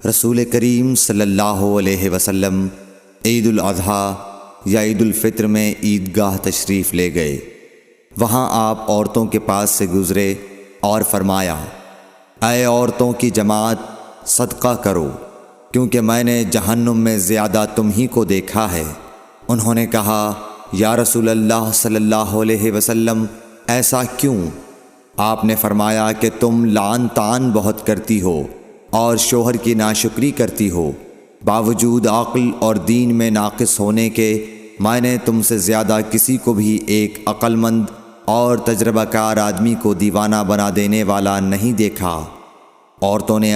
رسول کریم صلی اللہ علیہ وسلم عید الاضحیٰ یا عید الفطر میں عیدگاہ تشریف لے گئے۔ وہاں آپ عورتوں کے پاس سے گزرے اور فرمایا، اے عورتوں کی جماعت، صدقہ کرو، کیونکہ میں نے جہنم میں زیادہ تم ہی کو دیکھا ہے۔ انہوں نے کہا، یا رسول اللہ صلی اللہ علیہ وسلم، ایسا کیوں؟ آپ نے فرمایا کہ تم لعن طعن بہت کرتی ہو اور شوہر کی ناشکری کرتی ہو، باوجود عقل اور دین میں ناقص ہونے کے میں نے تم سے زیادہ کسی کو بھی ایک عقل مند اور تجربہ کار آدمی کو دیوانہ بنا دینے والا نہیں دیکھا۔ عورتوں نے